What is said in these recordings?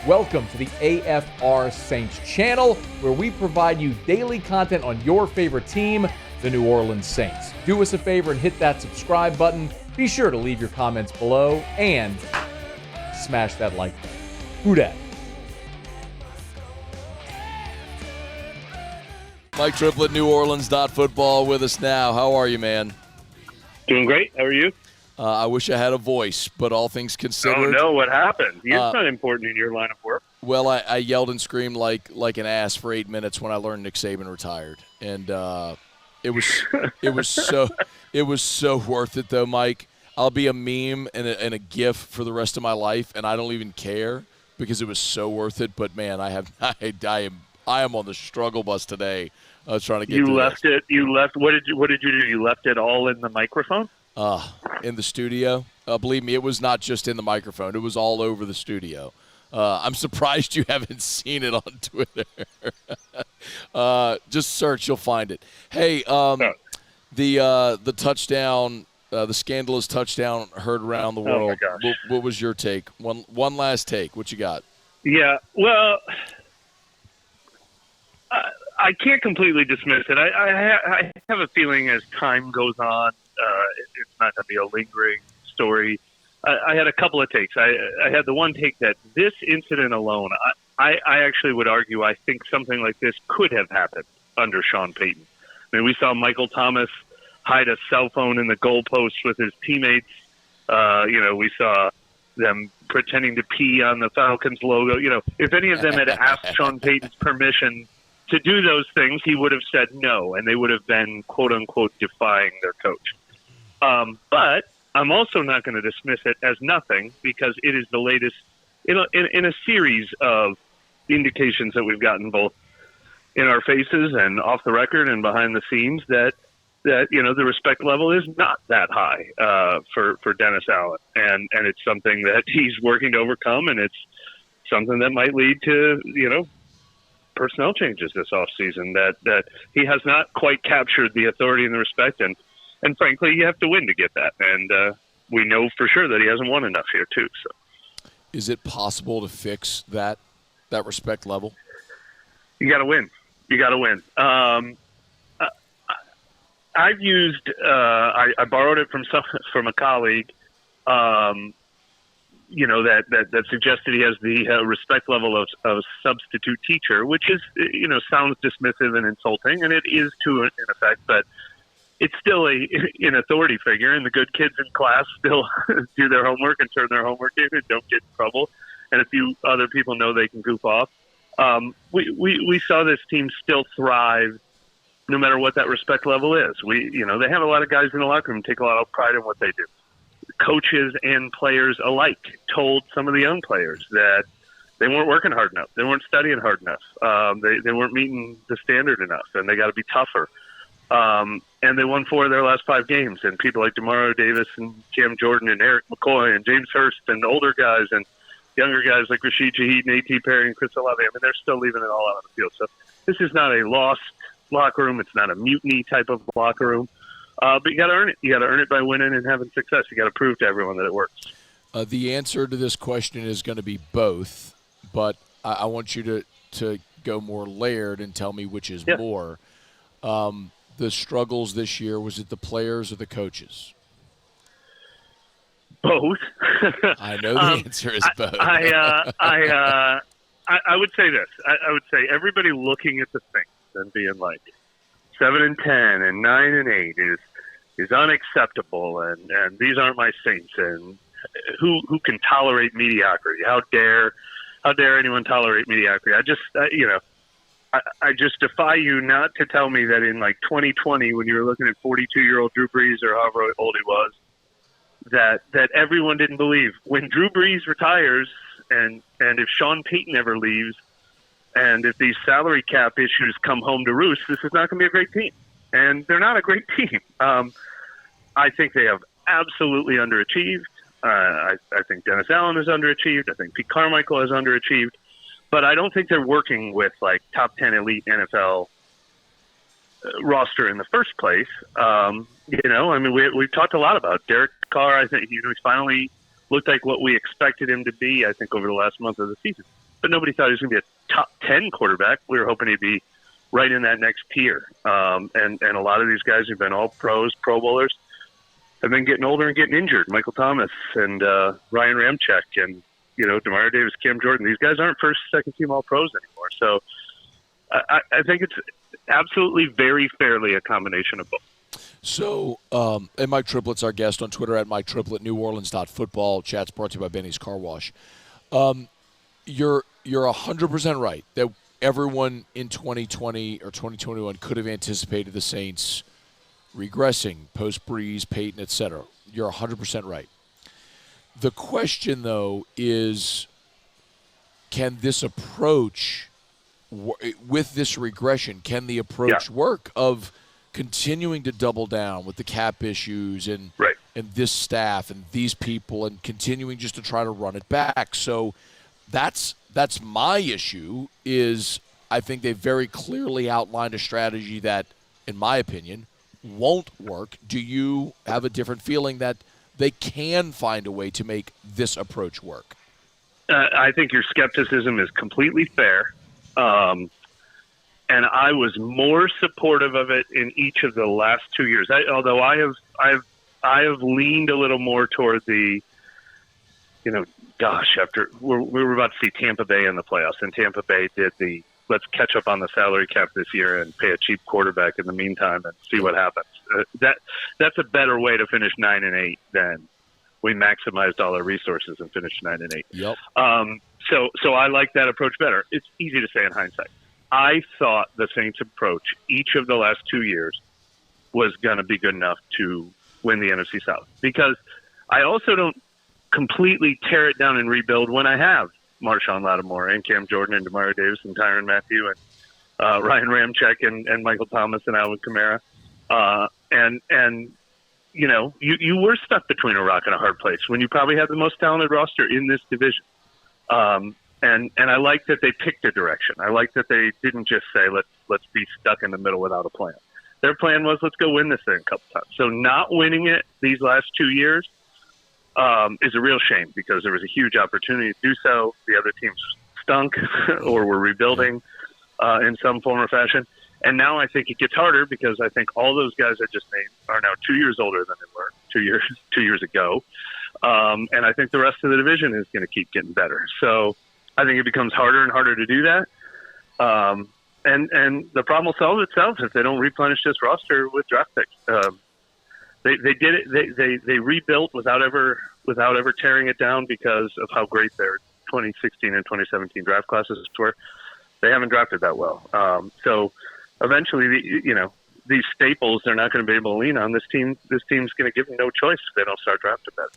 Welcome to the AFR Saints channel, where we provide you daily content on your favorite team, the New Orleans Saints. Do us a favor and hit that subscribe button. Be sure to leave your comments below and smash that like button. Who dat? Mike Triplett, neworleans.football with us now. How are you, man? Doing great. How are you? I wish I had a voice, but all things considered. Oh, no, what happened? It's not important in your line of work. Well, I yelled and screamed like an ass for 8 minutes when I learned Nick Saban retired. And it was so worth it, though, Mike. I'll be a meme and a GIF for the rest of my life, and I don't even care because it was so worth it. But, man, I am on the struggle bus today. I was trying to get You left it. What did you do? You left it all in the microphone? In the studio. Believe me, it was not just in the microphone. It was all over the studio. I'm surprised you haven't seen it on Twitter. Just search, you'll find it. Hey, the touchdown, the scandalous touchdown heard around the world. Oh my gosh. What was your take? One last take. What you got? Yeah, well, I can't completely dismiss it. I have a feeling as time goes on, it's not going to be a lingering story. I had a couple of takes. I had the one take that this incident alone, I actually would argue I think something like this could have happened under Sean Payton. I mean, we saw Michael Thomas hide a cell phone in the goalpost with his teammates. We saw them pretending to pee on the Falcons logo. If any of them had asked Sean Payton's permission to do those things, he would have said no, and they would have been, quote-unquote, defying their coach. But I'm also not going to dismiss it as nothing because it is the latest in a series of indications that we've gotten both in our faces and off the record and behind the scenes that the respect level is not that high for Dennis Allen. And it's something that he's working to overcome, and it's something that might lead to, personnel changes this offseason, that he has not quite captured the authority and the respect. And frankly, you have to win to get that. And we know for sure that he hasn't won enough here, too. So, is it possible to fix that respect level? You got to win. You got to win. I've used I borrowed it from a colleague, that suggested he has the respect level of a substitute teacher, which is, sounds dismissive and insulting, and it is in effect, but it's still an authority figure, and the good kids in class still do their homework and turn their homework in and don't get in trouble, and a few other people know they can goof off. We saw this team still thrive no matter what that respect level is. They have a lot of guys in the locker room take a lot of pride in what they do. Coaches and players alike told some of the young players that they weren't working hard enough. They weren't studying hard enough. They weren't meeting the standard enough, and they got to be tougher. And they won 4 of their last 5 games. And people like DeMario Davis and Cam Jordan and Eric McCoy and James Hurst and older guys and younger guys like Rashid Shaheed and A.T. Perry and Chris Olave, they're still leaving it all out on the field. So this is not a lost locker room. It's not a mutiny type of locker room. But you got to earn it. You got to earn it by winning and having success. You got to prove to everyone that it works. The answer to this question is going to be both, but I want you to go more layered and tell me which is more. The struggles this year, was it the players or the coaches? Both. I know the answer is both. I would say this. I would say everybody looking at the Saints and being like 7-10 and 9-8 is unacceptable, and these aren't my Saints, and who can tolerate mediocrity? How dare anyone tolerate mediocrity? I just defy you not to tell me that in 2020, when you were looking at 42-year-old Drew Brees or however old he was, that everyone didn't believe when Drew Brees retires and if Sean Payton ever leaves and if these salary cap issues come home to roost, this is not going to be a great team. And they're not a great team. I think they have absolutely underachieved. I think Dennis Allen has underachieved. I think Pete Carmichael has underachieved. But I don't think they're working with top 10 elite NFL roster in the first place. We've talked a lot about Derek Carr. I think he's finally looked like what we expected him to be, I think, over the last month of the season. but nobody thought he was going to be a top 10 quarterback. We were hoping he'd be right in that next tier. And a lot of these guys who've been all pros, Pro Bowlers, have been getting older and getting injured. Michael Thomas and Ryan Ramczyk and, Demario Davis, Cam Jordan. These guys aren't first, second team all pros anymore. So I think it's absolutely very fairly a combination of both. So, and Mike Triplett's our guest on Twitter at Mike Triplett, neworleans.football. Chat's brought to you by Benny's Car Wash. You're 100% right that everyone in 2020 or 2021 could have anticipated the Saints regressing post-Breeze, Peyton, etc. You're 100% right. The question, though, is can this approach, with this regression, can the approach work of continuing to double down with the cap issues and this staff and these people and continuing just to try to run it back? So that's my issue is I think they very clearly outlined a strategy that, in my opinion, won't work. Do you have a different feeling that they can find a way to make this approach work? I think your skepticism is completely fair. And I was more supportive of it in each of the last 2 years. Although I have leaned a little more toward the, after we were about to see Tampa Bay in the playoffs, and Tampa Bay did the let's catch up on the salary cap this year and pay a cheap quarterback in the meantime and see what happens. That's a better way to finish 9-8 than we maximized all our resources and finished 9-8. Yep. So I like that approach better. It's easy to say in hindsight. I thought the Saints' approach each of the last 2 years was going to be good enough to win the NFC South, because I also don't completely tear it down and rebuild when I have Marshawn Lattimore and Cam Jordan and Demario Davis and Tyrann Mathieu and Ryan Ramczyk and Michael Thomas and Alvin Kamara. You were stuck between a rock and a hard place when you probably had the most talented roster in this division. And I like that they picked a direction. I like that they didn't just say, let's be stuck in the middle without a plan. Their plan was, let's go win this thing a couple times. So not winning it these last 2 years is a real shame, because there was a huge opportunity to do so. The other teams stunk or were rebuilding in some form or fashion. And now I think it gets harder, because I think all those guys I just named are now 2 years older than they were 2 years ago. And I think the rest of the division is going to keep getting better. So I think it becomes harder and harder to do that. And the problem will solve itself if they don't replenish this roster with draft picks. They did it. They rebuilt without ever tearing it down because of how great their 2016 and 2017 draft classes were. They haven't drafted that well. So eventually, these staples they're not going to be able to lean on. This team's going to give them no choice if they don't start drafting better.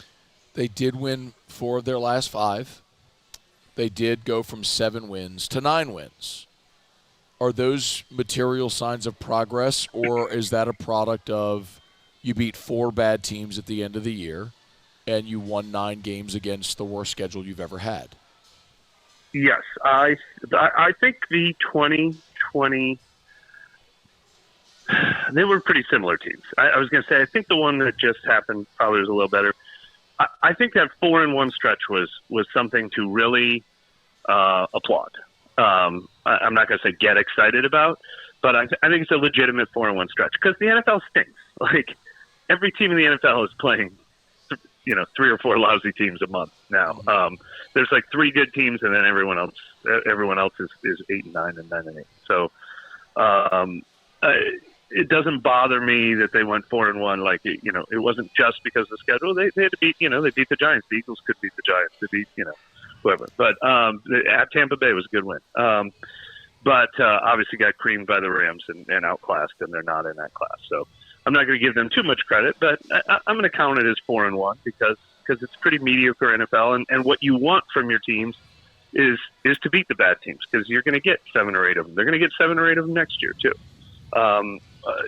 They did win 4 of their last 5. They did go from 7 wins to 9 wins. Are those material signs of progress, or is that a product of you beat 4 bad teams at the end of the year and you won 9 games against the worst schedule you've ever had? Yes, I think the 2020 they were pretty similar teams. I was going to say I think the one that just happened probably was a little better. I think that 4-1 stretch was something to really applaud. I'm not going to say get excited about, but I think it's a legitimate 4-1 stretch, because the NFL stinks. Like, every team in the NFL is playing, 3 or 4 lousy teams a month now. There's like 3 good teams, and then everyone else is 8-9 and 9-8. So it doesn't bother me that they went 4-1. Like, it wasn't just because of the schedule. They had to beat, they beat the Giants. The Eagles could beat the Giants. They beat, whoever. But at Tampa Bay was a good win. But obviously got creamed by the Rams and outclassed, and they're not in that class. So I'm not going to give them too much credit, but I'm going to count it as 4-1 because it's pretty mediocre NFL. And what you want from your teams is to beat the bad teams, because you're going to get 7 or 8 of them. They're going to get 7 or 8 of them next year too.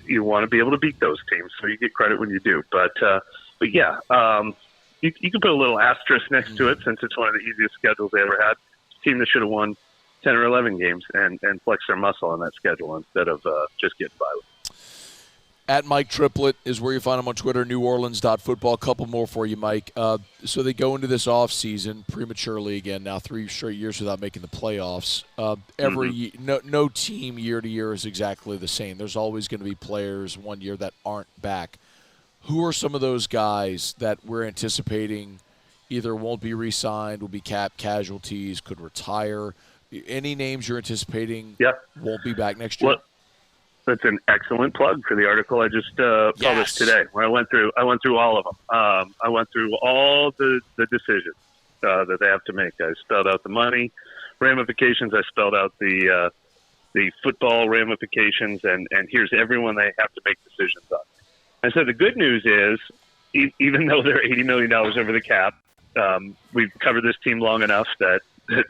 You want to be able to beat those teams, so you get credit when you do. But yeah, you can put a little asterisk next to it, since it's one of the easiest schedules they ever had. It's a team that should have won 10 or 11 games and flex their muscle on that schedule instead of just getting by with it. At Mike Triplett is where you find him on Twitter, neworleans.football. A couple more for you, Mike. So they go into this offseason prematurely again, now 3 straight years without making the playoffs. No team year to year is exactly the same. There's always going to be players one year that aren't back. Who are some of those guys that we're anticipating either won't be re-signed, will be cap casualties, could retire? Any names you're anticipating won't be back next year? That's an excellent plug for the article I just published today, where I went through all of them. I went through all the decisions that they have to make. I spelled out the money ramifications. I spelled out the football ramifications, and here's everyone they have to make decisions on. And so the good news is, even though they're $80 million over the cap, we've covered this team long enough that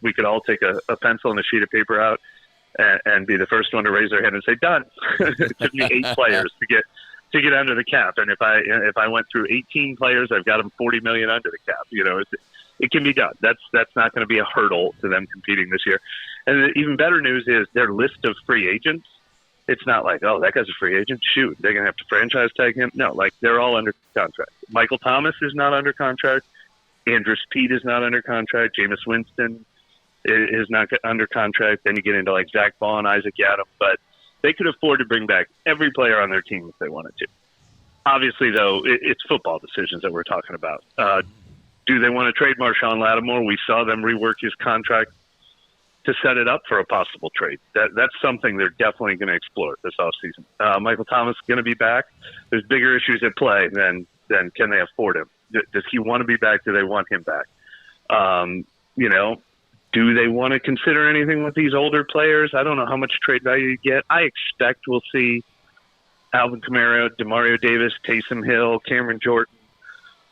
we could all take a pencil and a sheet of paper out and be the first one to raise their hand and say, done. It took me 8 players to get under the cap. And if I went through 18 players, I've got them $40 million under the cap. It can be done. That's not going to be a hurdle to them competing this year. And the even better news is their list of free agents. It's not like, oh, that guy's a free agent. Shoot, they're going to have to franchise tag him. No, like they're all under contract. Michael Thomas is not under contract. Andrews Pete is not under contract. Jameis Winston is not under contract. Then you get into like Zach Vaughn, Isaac Yadam, but they could afford to bring back every player on their team if they wanted to. Obviously, though, it's football decisions that we're talking about. Do they want to trade Marshawn Lattimore? We saw them rework his contract to set it up for a possible trade. That's something they're definitely going to explore this offseason. Michael Thomas is going to be back. There's bigger issues at play than can they afford him? Does he want to be back? Do they want him back? Do they want to consider anything with these older players? I don't know how much trade value you get. I expect we'll see Alvin Kamara, Demario Davis, Taysom Hill, Cameron Jordan,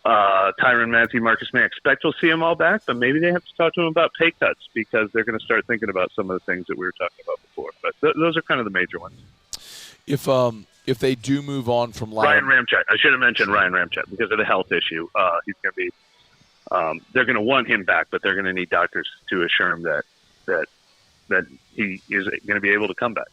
Tyrann Mathieu, Marcus May. I expect we'll see them all back, but maybe they have to talk to them about pay cuts because they're going to start thinking about some of the things that we were talking about before. But those are kind of the major ones. If they do move on from Ryan Ramczyk, I should have mentioned Ryan Ramczyk because of the health issue. He's going to be. They're going to want him back, but they're going to need doctors to assure him that he is going to be able to come back.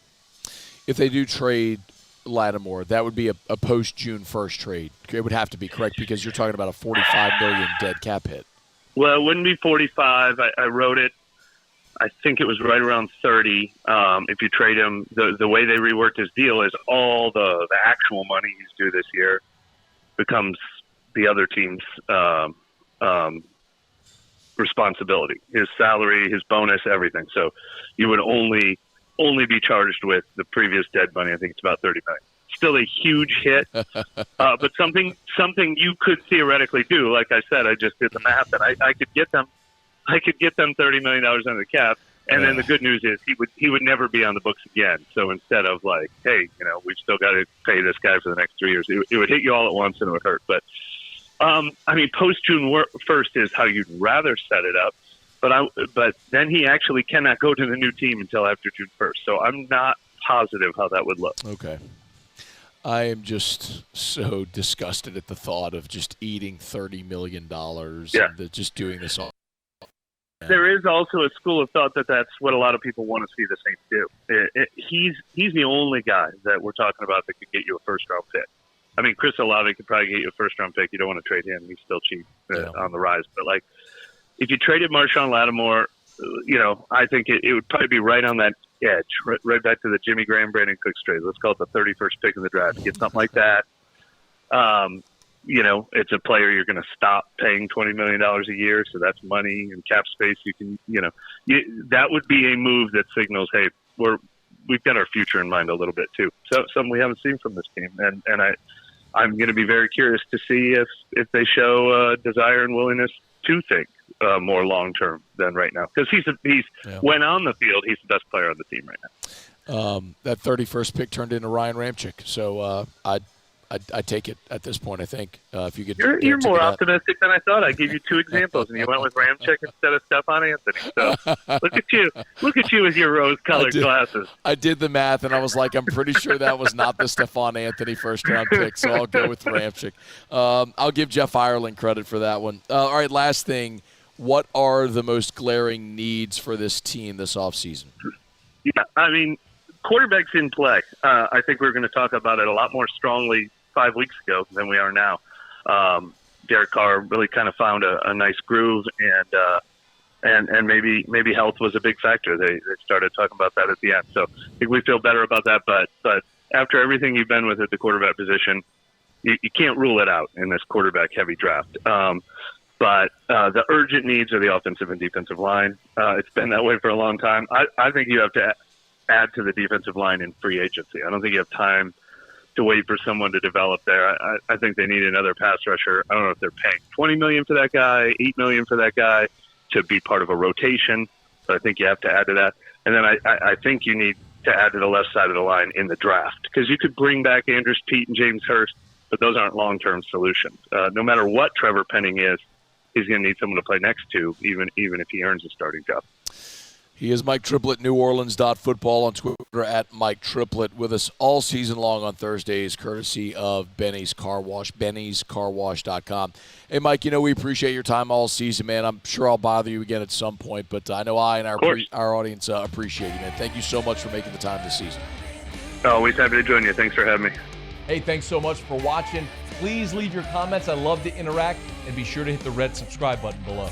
If they do trade Lattimore, that would be a post-June 1st trade. It would have to be correct because you're talking about a $45 million dead cap hit. Well, it wouldn't be 45. I wrote it. I think it was right around 30. If you trade him, the way they reworked his deal is all the actual money he's due this year becomes the other team's responsibility, his salary, his bonus, everything. So you would only be charged with the previous dead money. I think it's about $30 million. Still a huge hit, but something you could theoretically do. Like I said, I just did the math, and I could get them $30 million under the cap. And then the good news is he would never be on the books again. So instead of like, hey, we've still got to pay this guy for the next 3 years, it would hit you all at once and it would hurt. But post June 1st is how you'd rather set it up, but then he actually cannot go to the new team until after June 1st. So I'm not positive how that would look. Okay. I am just so disgusted at the thought of just eating $30 million and just doing this all. There is also a school of thought that that's what a lot of people want to see the Saints do. He's the only guy that we're talking about that could get you a first-round pick. I mean, Chris Olave could probably get you a first-round pick. You don't want to trade him. He's still cheap on the rise. But, like, if you traded Marshawn Lattimore, I think it would probably be right on that edge, right back to the Jimmy Graham, Brandon Cooks trade. Let's call it the 31st pick in the draft. Get something like that. It's a player you're going to stop paying $20 million a year, so that's money and cap space. You can, that would be a move that signals, hey, we've got our future in mind a little bit too. So something we haven't seen from this team, and I'm going to be very curious to see if they show desire and willingness to think more long term than right now, because when on the field, he's the best player on the team right now. That 31st pick turned into Ryan Ramczyk, so I'd take it at this point. I think if you could, you're more optimistic than I thought. I gave you 2 examples, and you went with Ramczyk instead of Stephon Anthony. So look at you with your rose-colored glasses. I did the math, and I was like, I'm pretty sure that was not the Stephon Anthony first-round pick, so I'll go with Ramczyk. I'll give Jeff Ireland credit for that one. All right, last thing. What are the most glaring needs for this team this offseason? Yeah, I mean, quarterback's in play. I think we were going to talk about it a lot more strongly 5 weeks ago than we are now. Derek Carr really kind of found a nice groove, and maybe health was a big factor. They started talking about that at the end. So I think we feel better about that. But after everything you've been with at the quarterback position, you can't rule it out in this quarterback-heavy draft. But the urgent needs are the offensive and defensive line. It's been that way for a long time. I think you have to add to the defensive line in free agency. I don't think you have time to wait for someone to develop there. I think they need another pass rusher. I don't know if they're paying $20 million for that guy, $8 million for that guy to be part of a rotation. But I think you have to add to that. And then I think you need to add to the left side of the line in the draft, because you could bring back Andrews Pete and James Hurst, but those aren't long-term solutions. No matter what Trevor Penning is, he's going to need someone to play next to, even if he earns a starting job. He is Mike Triplett, neworleans.football on Twitter at Mike Triplett, with us all season long on Thursdays, courtesy of Benny's Car Wash, bennyscarwash.com. Hey, Mike, we appreciate your time all season, man. I'm sure I'll bother you again at some point, but I know I and our audience appreciate you, man. Thank you so much for making the time this season. Always happy to join you. Thanks for having me. Hey, thanks so much for watching. Please leave your comments. I love to interact, and be sure to hit the red subscribe button below.